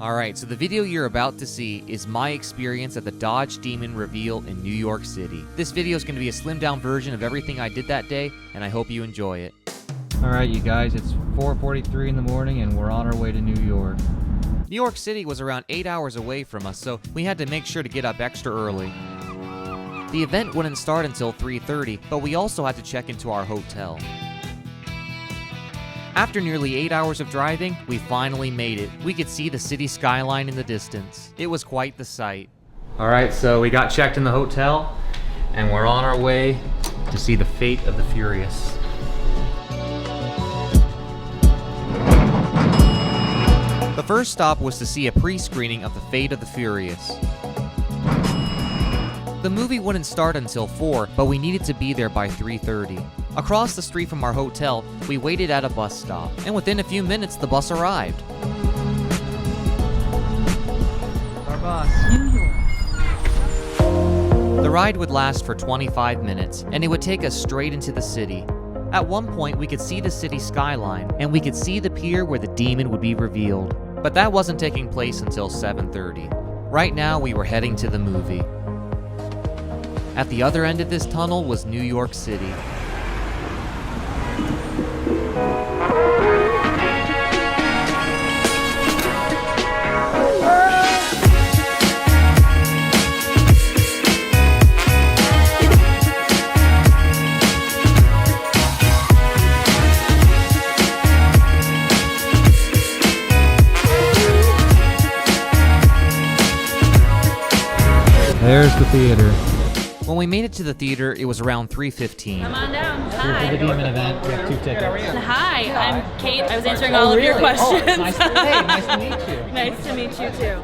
Alright, so the video you're about to see is my experience at the Dodge Demon reveal in New York City. This video is going to be a slimmed down version of everything I did that day, and I hope you enjoy it. Alright you guys, it's 4:43 in the morning and we're on our way to New York. New York City was around 8 hours away from us, so we had to make sure to get up extra early. The event wouldn't start until 3:30, but we also had to check into our hotel. After nearly 8 hours of driving, we finally made it. We could see the city skyline in the distance. It was quite the sight. Alright, so we got checked in the hotel, and we're on our way to see the Fate of the Furious. The first stop was to see a pre-screening of the Fate of the Furious. The movie wouldn't start until 4, but we needed to be there by 3:30. Across the street from our hotel, we waited at a bus stop, and within a few minutes, the bus arrived. Our bus. New York. The ride would last for 25 minutes, and it would take us straight into the city. At one point, we could see the city skyline, and we could see the pier where the demon would be revealed. But that wasn't taking place until 7:30. Right now, we were heading to the movie. At the other end of this tunnel was New York City. There's the theater. When we made it to the theater, it was around 3:15. Come on down. Here Hi. for the Demon event. We have 2 tickets. Hi, I'm Kate. I was answering all of your questions. Nice to meet you. Nice to meet you too.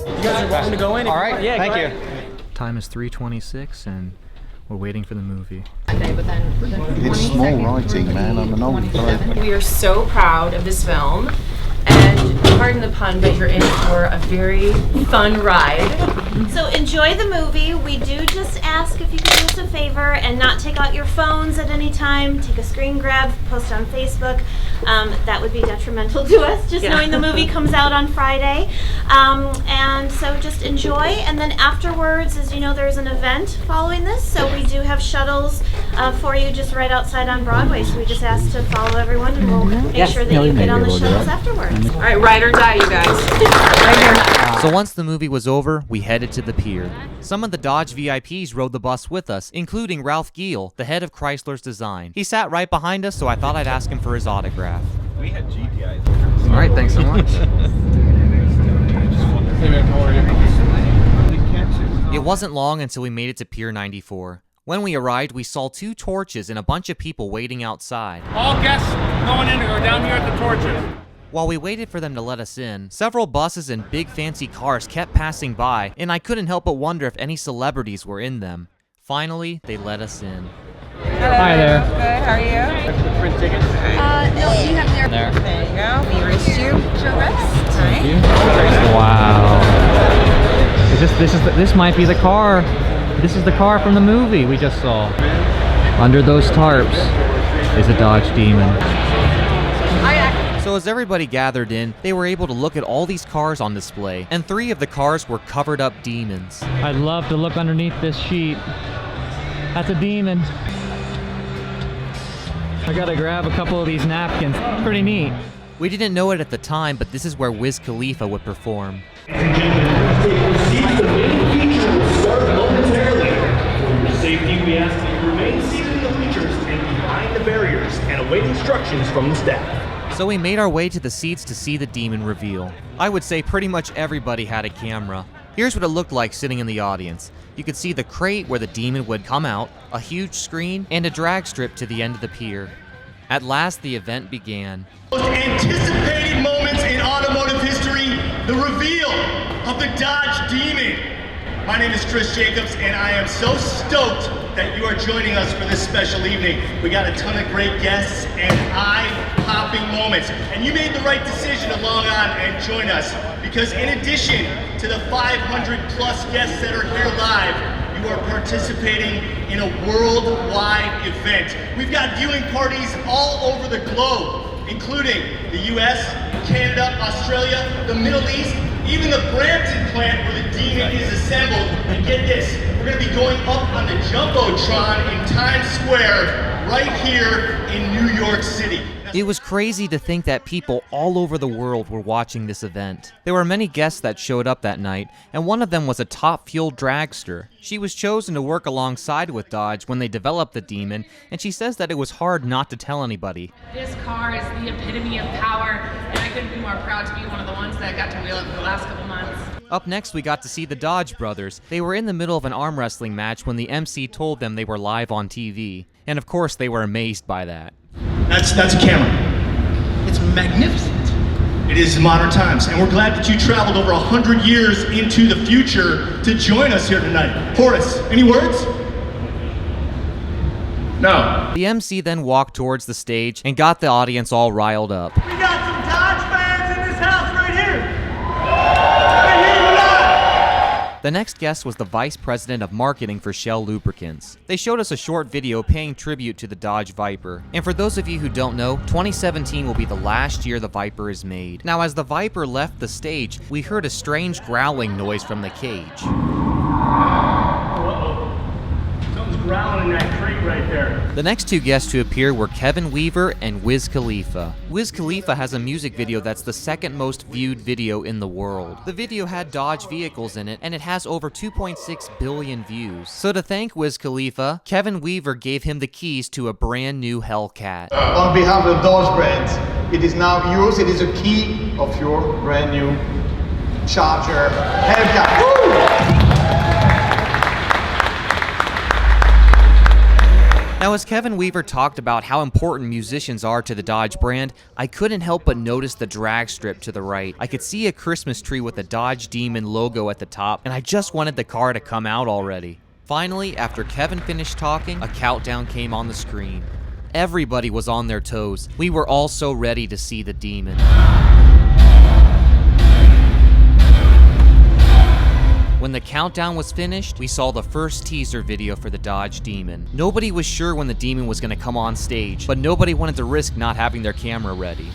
You guys are welcome to go in. All right, yeah, thank you. Time is 3:26 and we're waiting for the movie. It's small writing, man. I'm an old guy. We are so proud of this film, and pardon the pun, but you're in for a very fun ride. So enjoy the movie. We do just ask if you could do us a favor and not take out your phones at any time. Take a screen grab, post on Facebook. That would be detrimental to us, just knowing the movie comes out on Friday. And so just enjoy. And then afterwards, as you know, there's an event following this. So we do have shuttles for you just right outside on Broadway. So we just ask to follow everyone and we'll make sure that you get on the shuttles afterwards. All right, ride or die, you guys. Right here. So once the movie was over, we headed to the pier. Some of the Dodge VIPs rode the bus with us, including Ralph Giel, the head of Chrysler's design. He sat right behind us, so I thought I'd ask him for his autograph. We had GPIs. All right, thanks so much. It wasn't long until we made it to Pier 94. When we arrived, we saw 2 torches and a bunch of people waiting outside. All guests going in are down here at the torches. While we waited for them to let us in, several buses and big fancy cars kept passing by, and I couldn't help but wonder if any celebrities were in them. Finally, they let us in. Hi there. Good, how are you? Print tickets. No, you have there. There you go. We wrist you to rest. Thank you. Wow. This might be the car. This is the car from the movie we just saw. Under those tarps is a Dodge Demon. So as everybody gathered in, they were able to look at all these cars on display, and 3 of the cars were covered up demons. I'd love to look underneath this sheet. That's a demon. I gotta grab a couple of these napkins. Pretty neat. We didn't know it at the time, but this is where Wiz Khalifa would perform. The main feature will start momentarily. For your safety, we ask that you remain seated in the bleachers and behind the barriers and await instructions from the staff. So we made our way to the seats to see the demon reveal. I would say pretty much everybody had a camera. Here's what it looked like sitting in the audience. You could see the crate where the demon would come out, a huge screen, and a drag strip to the end of the pier. At last, the event began. Most anticipated moments in automotive history, the reveal of the Dodge Demon. My name is Chris Jacobs, and I am so stoked that you are joining us for this special evening. We got a ton of great guests and eye-popping moments. And you made the right decision to log on and join us, because in addition to the 500 plus guests that are here live, you are participating in a worldwide event. We've got viewing parties all over the globe, including the US, Canada, Australia, the Middle East, even the Brampton plant where the Demon is assembled. And get this, we're going to be going up on the Jumbotron in Times Square right here in New York City. It was crazy to think that people all over the world were watching this event. There were many guests that showed up that night, and one of them was a top-fueled dragster. She was chosen to work alongside with Dodge when they developed the Demon, and she says that it was hard not to tell anybody. This car is the epitome of power, and I couldn't be more proud to be one of the ones that got to wheel it for the last couple months. Up next, we got to see the Dodge brothers. They were in the middle of an arm wrestling match when the MC told them they were live on TV. And of course, they were amazed by that. That's a camera. It's magnificent. It is modern times, and we're glad that you traveled over 100 years into the future to join us here tonight. Horace, any words? No. The MC then walked towards the stage and got the audience all riled up. We got some Dodge fans in this house right here. The next guest was the Vice President of Marketing for Shell Lubricants. They showed us a short video paying tribute to the Dodge Viper. And for those of you who don't know, 2017 will be the last year the Viper is made. Now, as the Viper left the stage, we heard a strange growling noise from the cage. Something's growling in that crate right there. The next two guests to appear were Kevin Weaver and Wiz Khalifa. Wiz Khalifa has a music video that's the second most viewed video in the world. The video had Dodge vehicles in it, and it has over 2.6 billion views. So to thank Wiz Khalifa, Kevin Weaver gave him the keys to a brand new Hellcat. On behalf of the Dodge brand, it is now yours. It is a key of your brand new Charger Hellcat. Woo! Now, as Kevin Weaver talked about how important musicians are to the Dodge brand, I couldn't help but notice the drag strip to the right. I could see a Christmas tree with the Dodge Demon logo at the top, and I just wanted the car to come out already. Finally, after Kevin finished talking, a countdown came on the screen. Everybody was on their toes. We were all so ready to see the Demon. When the countdown was finished, we saw the first teaser video for the Dodge Demon. Nobody was sure when the Demon was going to come on stage, but nobody wanted to risk not having their camera ready.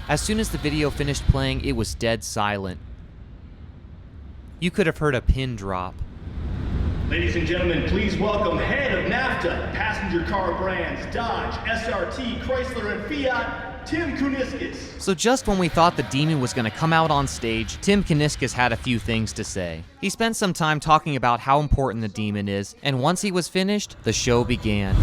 As soon as the video finished playing, it was dead silent. You could have heard a pin drop. Ladies and gentlemen, please welcome head of NAFTA, passenger car brands, Dodge, SRT, Chrysler, and Fiat, Tim Kuniskis. So just when we thought the Demon was going to come out on stage, Tim Kuniskis had a few things to say. He spent some time talking about how important the Demon is, and once he was finished, the show began.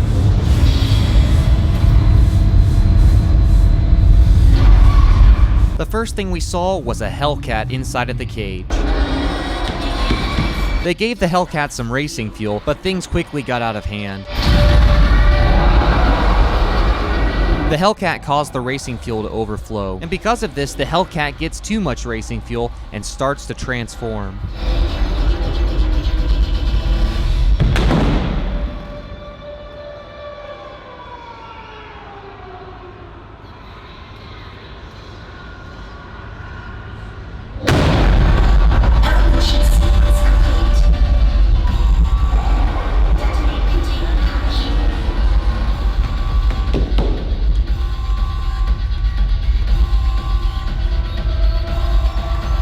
The first thing we saw was a Hellcat inside of the cage. They gave the Hellcat some racing fuel, but things quickly got out of hand. The Hellcat caused the racing fuel to overflow, and because of this, the Hellcat gets too much racing fuel and starts to transform.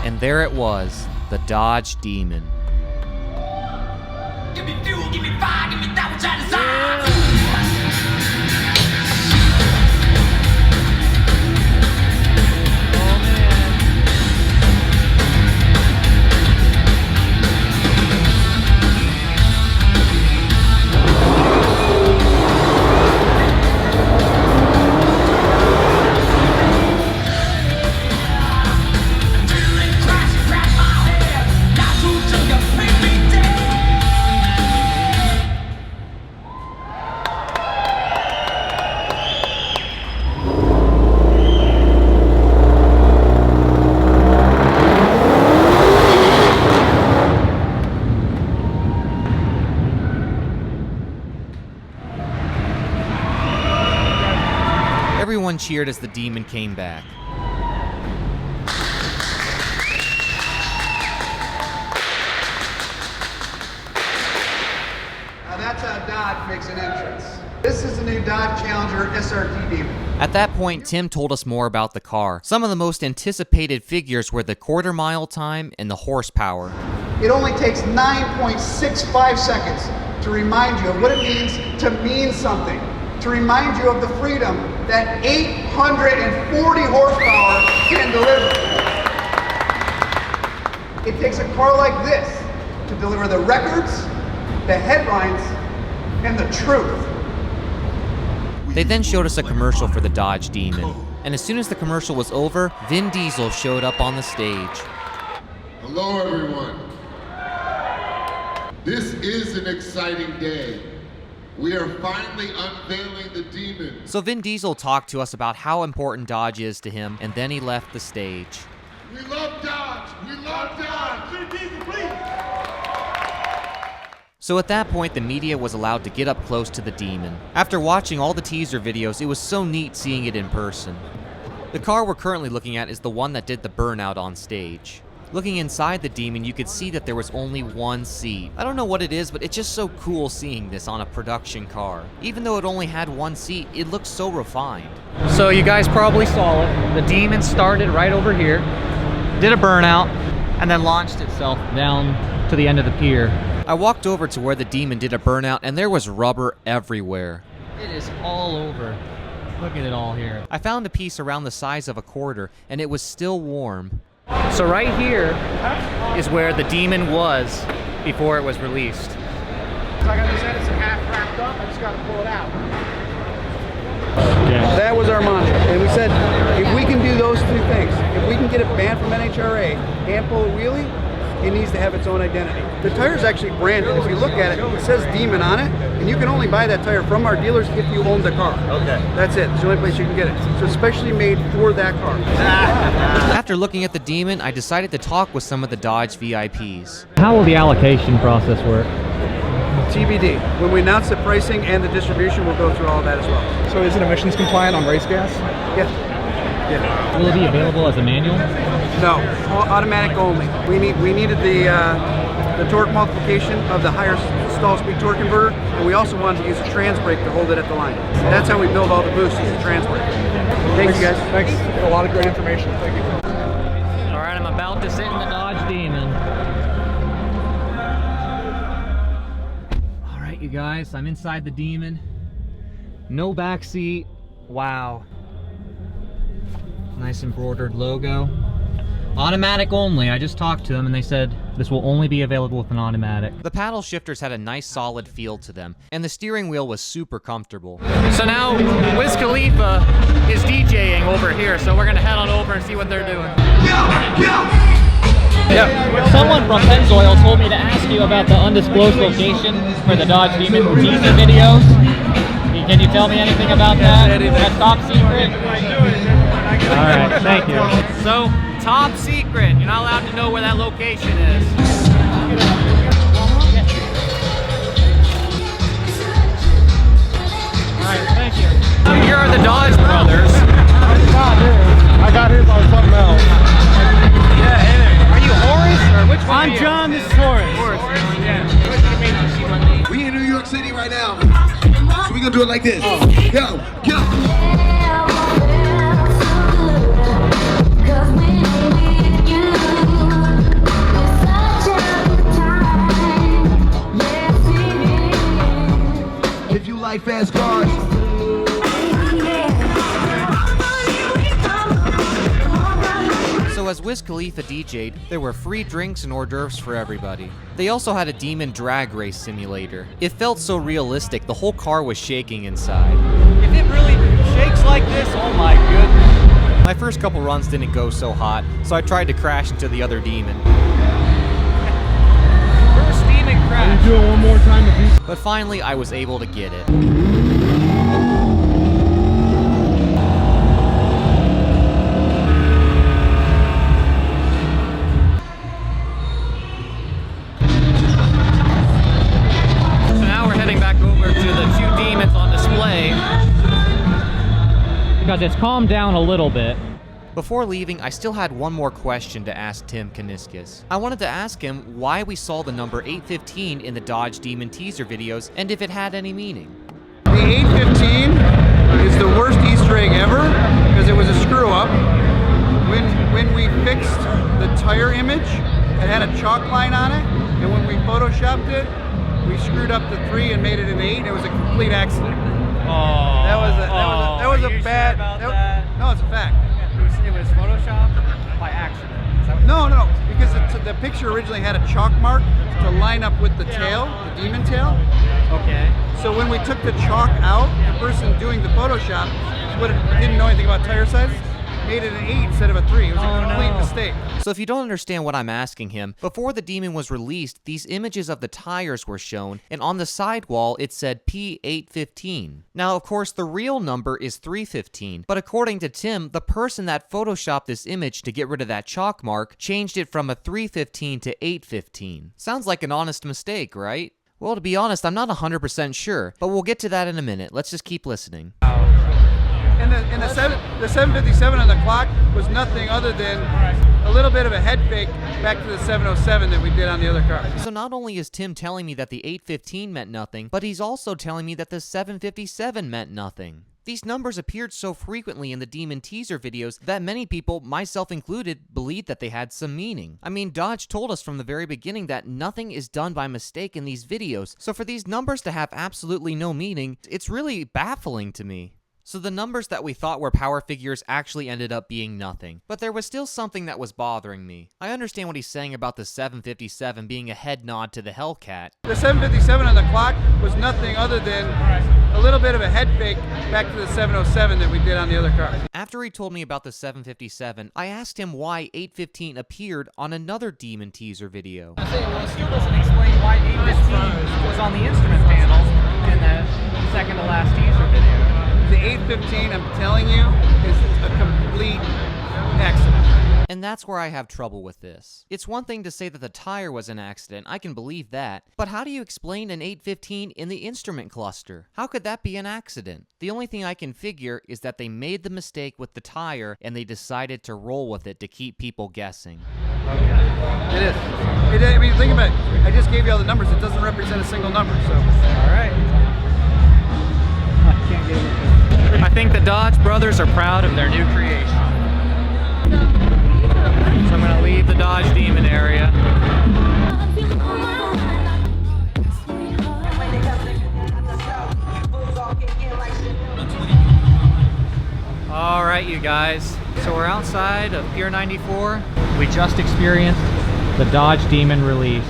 And there it was, the Dodge Demon. Give me fuel, give me fire, give me that which I desire. Everyone cheered as the Demon came back. Now that's how Dodge makes an entrance. This is the new Dodge Challenger SRT Demon. At that point, Tim told us more about the car. Some of the most anticipated figures were the quarter-mile time and the horsepower. It only takes 9.65 seconds to remind you of what it means to mean something, to remind you of the freedom that 840 horsepower can deliver. It takes a car like this to deliver the records, the headlines, and the truth. They then showed us a commercial for the Dodge Demon. And as soon as the commercial was over, Vin Diesel showed up on the stage. Hello, everyone. This is an exciting day. We are finally unveiling the Demon. So Vin Diesel talked to us about how important Dodge is to him, and then he left the stage. We love Dodge! We love Dodge! Vin Diesel, please! So at that point, the media was allowed to get up close to the Demon. After watching all the teaser videos, it was so neat seeing it in person. The car we're currently looking at is the one that did the burnout on stage. Looking inside the Demon, you could see that there was only one seat. I don't know what it is, but it's just so cool seeing this on a production car. Even though it only had one seat, it looks so refined. So you guys probably saw it. The Demon started right over here, did a burnout, and then launched itself down to the end of the pier. I walked over to where the Demon did a burnout, and there was rubber everywhere. It is all over. Look at it all here. I found a piece around the size of a quarter, and it was still warm. So right here is where the Demon was before it was released. Like I just said, it's half wrapped up. I just got to pull it out. That was our mantra, and we said if we can do those two things, if we can get it banned from NHRA and pull a wheelie, it needs to have its own identity. The tire's actually branded. If you look at it, it says Demon on it, and you can only buy that tire from our dealers if you own the car. Okay. That's it. It's the only place you can get it. So it's specially made for that car. After looking at the Demon, I decided to talk with some of the Dodge VIPs. How will the allocation process work? TBD. When we announce the pricing and the distribution, we'll go through all of that as well. So is it emissions compliant on race gas? Yeah. Yeah. Will it be available as a manual? No, automatic only. We needed the torque multiplication of the higher stall speed torque converter, and we also wanted to use a trans brake to hold it at the line. That's how we build all the boosts, is the trans brake. Thanks, you guys. Thanks. A lot of great information. Thank you. All right, I'm about to sit in the Dodge Demon. All right, you guys, I'm inside the Demon. No back seat. Wow. Nice embroidered logo. Automatic only. I just talked to them and they said this will only be available with an automatic. The paddle shifters had a nice solid feel to them, and the steering wheel was super comfortable. So now, Wiz Khalifa is DJing over here, so we're gonna head on over and see what they're doing. Yeah. Someone from Pennzoil told me to ask you about the undisclosed location for the Dodge Demon teaser videos. Can you tell me anything about that? That's top secret? Alright, thank you. So, top secret. You're not allowed to know where that location is. Alright, thank you. Here are the Dodge brothers. I got here by something else. Yeah, hey there. Are you Horace or which one? I'm John, this is Horace. Yeah. We in New York City right now. So we gonna do it like this. Go, go. If you like fast cars. So as Wiz Khalifa DJ'd, there were free drinks and hors d'oeuvres for everybody. They also had a Demon drag race simulator. It felt so realistic, the whole car was shaking inside. If it really shakes like this, oh my goodness. My first couple runs didn't go so hot, so I tried to crash into the other Demon. First Demon crash. Do it one more time. But finally, I was able to get it. Because it's calmed down a little bit. Before leaving, I still had one more question to ask Tim Kaniskis. I wanted to ask him why we saw the number 815 in the Dodge Demon teaser videos and if it had any meaning. The 815 is the worst Easter egg ever because it was a screw up. When we fixed the tire image, it had a chalk line on it, and when we photoshopped it, we screwed up the 3 and made it an 8. It was a complete accident. Oh, that was a bad. No, it's a fact. It was photoshopped by accident. No, because the picture originally had a chalk mark to line up with the tail, the demon tail. Okay. So when we took the chalk out, the person doing the Photoshop didn't know anything about tire sizes, made it an 8 instead of a 3. It was a complete mistake. So if you don't understand what I'm asking him, before the demon was released, these images of the tires were shown, and on the sidewall it said P815. Now, of course, the real number is 315, but according to Tim, the person that photoshopped this image to get rid of that chalk mark changed it from a 315 to 815. Sounds like an honest mistake, right? Well, to be honest, I'm not 100% sure, but we'll get to that in a minute. Let's just keep listening. And the 757 on the clock was nothing other than a little bit of a head fake back to the 707 that we did on the other car. So not only is Tim telling me that the 815 meant nothing, but he's also telling me that the 757 meant nothing. These numbers appeared so frequently in the Demon teaser videos that many people, myself included, believed that they had some meaning. I mean, Dodge told us from the very beginning that nothing is done by mistake in these videos, so for these numbers to have absolutely no meaning, it's really baffling to me. So the numbers that we thought were power figures actually ended up being nothing. But there was still something that was bothering me. I understand what he's saying about the 757 being a head nod to the Hellcat. The 757 on the clock was nothing other than a little bit of a head fake back to the 707 that we did on the other car. After he told me about the 757, I asked him why 815 appeared on another Demon teaser video. I say, well, it still doesn't explain why 815 was on the instrument panel in the second to last teaser video. The 815, I'm telling you, is a complete accident. And that's where I have trouble with this. It's one thing to say that the tire was an accident, I can believe that, but how do you explain an 815 in the instrument cluster? How could that be an accident? The only thing I can figure is that they made the mistake with the tire and they decided to roll with it to keep people guessing. Okay. It is. I mean, think about it. I just gave you all the numbers. It doesn't represent a single number, so. All right. I can't get it. I think the Dodge brothers are proud of their new creation. So I'm going to leave the Dodge Demon area. All right, you guys. So we're outside of Pier 94. We just experienced the Dodge Demon release.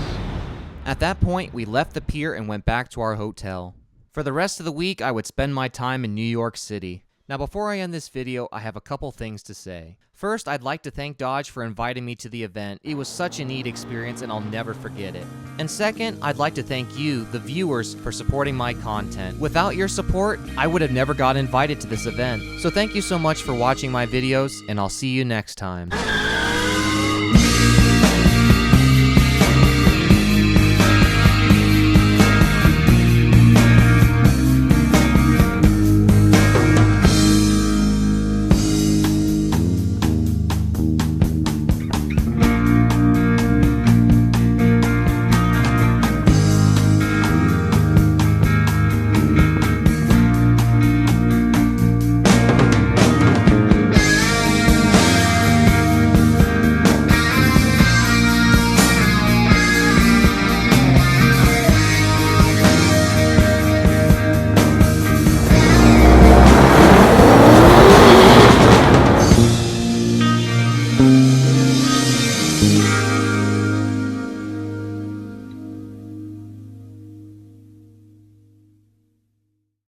At that point, we left the pier and went back to our hotel. For the rest of the week, I would spend my time in New York City. Now, before I end this video, I have a couple things to say. First, I'd like to thank Dodge for inviting me to the event. It was such a neat experience and I'll never forget it. And second, I'd like to thank you, the viewers, for supporting my content. Without your support, I would have never got invited to this event. So thank you so much for watching my videos, and I'll see you next time. Yeah.